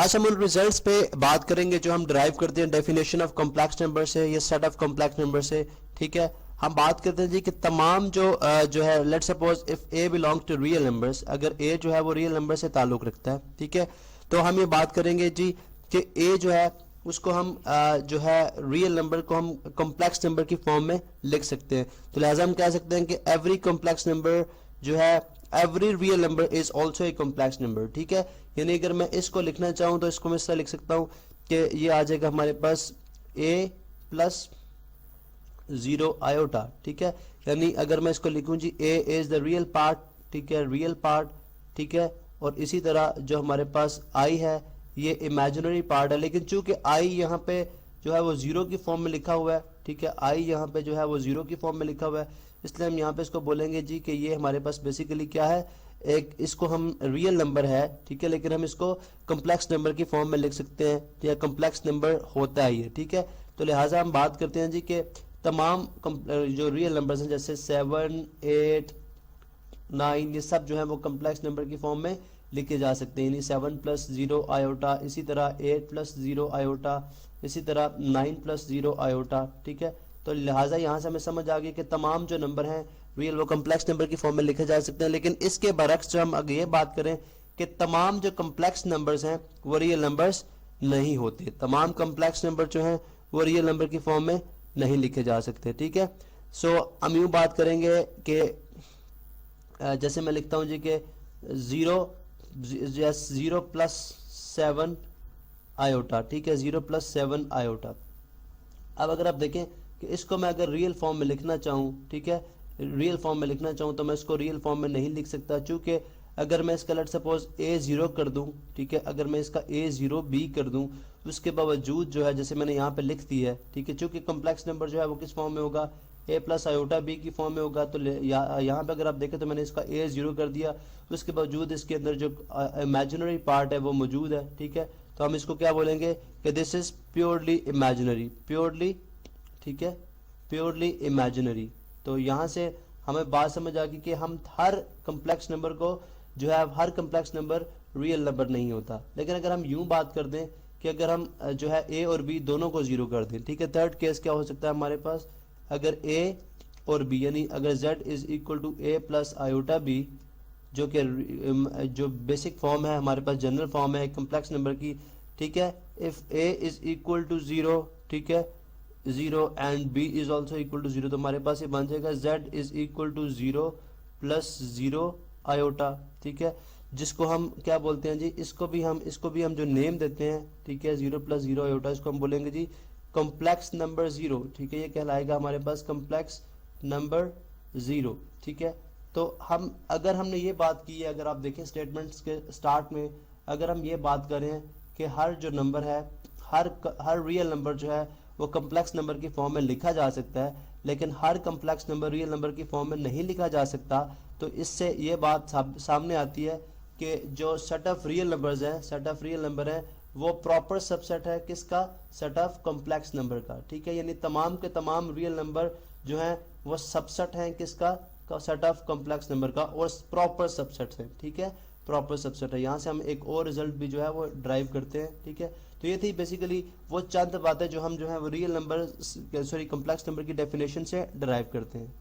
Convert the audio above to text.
आज हम उन रिजल्ट्स पे बात करेंगे जो हम ड्राइव करते हैं डेफिनेशन ऑफ कॉम्प्लेक्स नंबर से या सेट ऑफ कॉम्प्लेक्स नंबर से। ठीक है, हम बात करते हैं जी कि तमाम जो है let's suppose if A belongs to real numbers, अगर ए जो है वो रियल नंबर से ताल्लुक रखता है, ठीक है, तो हम ये बात करेंगे जी कि ए जो है उसको हम जो है रियल नंबर को हम कॉम्प्लेक्स नंबर की फॉर्म में लिख सकते हैं। तो लिहाजा हम कह सकते हैं कि एवरी कॉम्प्लेक्स नंबर जो है every real number is also a complex number. ठीक है, यानी अगर मैं इसको लिखना चाहूँ तो इसको मैं इस तरह लिख सकता हूँ कि ये आ जाएगा हमारे पास a प्लस 0 आयोटा। ठीक है, यानी अगर मैं इसको लिखूं जी a is the real part, ठीक है, रियल पार्ट, ठीक है, और इसी तरह जो हमारे पास i है ये इमेजिनरी पार्ट है, लेकिन चूंकि i यहाँ पे जो है वो 0 की फॉर्म में लिखा हुआ है, ठीक है, i यहाँ पे जो है वो 0 की फॉर्म में लिखा हुआ है, इसलिए हम यहाँ पे इसको बोलेंगे जी कि ये हमारे पास बेसिकली क्या है, एक इसको हम रियल नंबर है, ठीक है, लेकिन हम इसको कॉम्प्लेक्स नंबर की फॉर्म में लिख सकते हैं, या कॉम्प्लेक्स नंबर होता है ये। ठीक है, तो लिहाजा हम बात करते हैं जी कि तमाम जो रियल नंबर्स हैं जैसे 7, 8, 9 ये सब जो है वो कॉम्प्लेक्स नंबर की फॉर्म में लिखे जा सकते हैं, यानी 7 प्लस 0 आयोटा, इसी तरह 8 प्लस 0 आयोटा, इसी तरह 9 प्लस 0 आयोटा। ठीक है, तो लिहाजा यहाँ से हमें समझ आ गई कि तमाम जो नंबर हैं रियल वो कॉम्प्लेक्स नंबर की फॉर्म में लिखे जा सकते हैं, लेकिन इसके बरक्स जो हम अगर ये बात करें कि तमाम जो कॉम्प्लेक्स नंबर्स हैं वो रियल नंबर्स नहीं होते, तमाम कॉम्प्लेक्स नंबर जो हैं वो रियल नंबर की फॉर्म में नहीं लिखे जा सकते। ठीक है, सो हम यूँ बात करेंगे कि जैसे मैं लिखता हूँ जी कि 0 प्लस 7 आयोटा, ठीक है, 0 प्लस 7 आयोटा। अब अगर आप देखें कि इसको मैं अगर रियल फॉर्म में लिखना चाहूँ, ठीक है, रियल फॉर्म में लिखना चाहूँ तो मैं इसको रियल फॉर्म में नहीं लिख सकता, चूंकि अगर मैं इसका लेट सपोज a0 कर दूं, ठीक है, अगर मैं इसका a0b कर दूं, उसके बावजूद जो है जैसे मैंने यहाँ पे लिख दी है, ठीक है, चूंकि कॉम्प्लेक्स नंबर जो है वो किस फॉर्म में होगा, a प्लस आयोटा b की फॉर्म में होगा, तो यहाँ पे अगर आप देखें तो मैंने इसका a0 कर दिया, उसके बावजूद इसके अंदर जो इमेजिनरी पार्ट है वो मौजूद है। ठीक है, तो हम इसको क्या बोलेंगे कि this is purely imaginary, purely, ठीक है, प्योरली इमेजिनरी। तो यहाँ से हमें बात समझ आ गई कि हम हर कॉम्प्लेक्स नंबर को जो है हर कॉम्प्लेक्स नंबर रियल नंबर नहीं होता, लेकिन अगर हम यूं बात कर दें कि अगर हम जो है a और b दोनों को 0 कर दें, ठीक है, थर्ड केस क्या हो सकता है हमारे पास, अगर a और b यानी अगर z is equal to a plus iota b, जो कि जो बेसिक फॉर्म है हमारे पास, जनरल फॉर्म है कॉम्प्लेक्स नंबर की, ठीक है, if a is equal to 0, ठीक है, 0 and b is also equal to 0, तो हमारे पास ये बन जाएगा z is equal to 0 plus 0 iota. ठीक है, जिसको हम क्या बोलते हैं जी, इसको भी हम जो नेम देते हैं, ठीक है, 0 प्लस 0 आयोटा, इसको हम बोलेंगे जी कॉम्प्लेक्स नंबर 0। ठीक है, ये कहलाएगा हमारे पास कॉम्प्लेक्स नंबर 0। ठीक है, तो हम अगर हमने ये बात की है, अगर आप देखें स्टेटमेंट्स के स्टार्ट में अगर हम ये बात करें कि हर जो नंबर है, हर रियल नंबर जो है वो कॉम्प्लेक्स नंबर की फॉर्म में लिखा जा सकता है, लेकिन हर कॉम्प्लेक्स नंबर रियल नंबर की फॉर्म में नहीं लिखा जा सकता, तो इससे ये बात सामने आती है कि जो सेट ऑफ रियल नंबर्स हैं, सेट ऑफ रियल नंबर है वो प्रॉपर सबसेट है किसका, सेट ऑफ कॉम्प्लेक्स नंबर का। ठीक है, यानी तमाम के तमाम रियल नंबर जो हैं वो सबसेट हैं किसका, सेट ऑफ कॉम्प्लेक्स नंबर का, और प्रॉपर सबसेट है। ठीक है, प्रॉपर सबसेट है। यहाँ से हम एक और रिजल्ट भी जो है वो ड्राइव करते हैं। ठीक है, तो ये थी बेसिकली वो चंद बातें जो हम जो है वो real number sorry complex number की डेफिनेशन से ड्राइव करते हैं।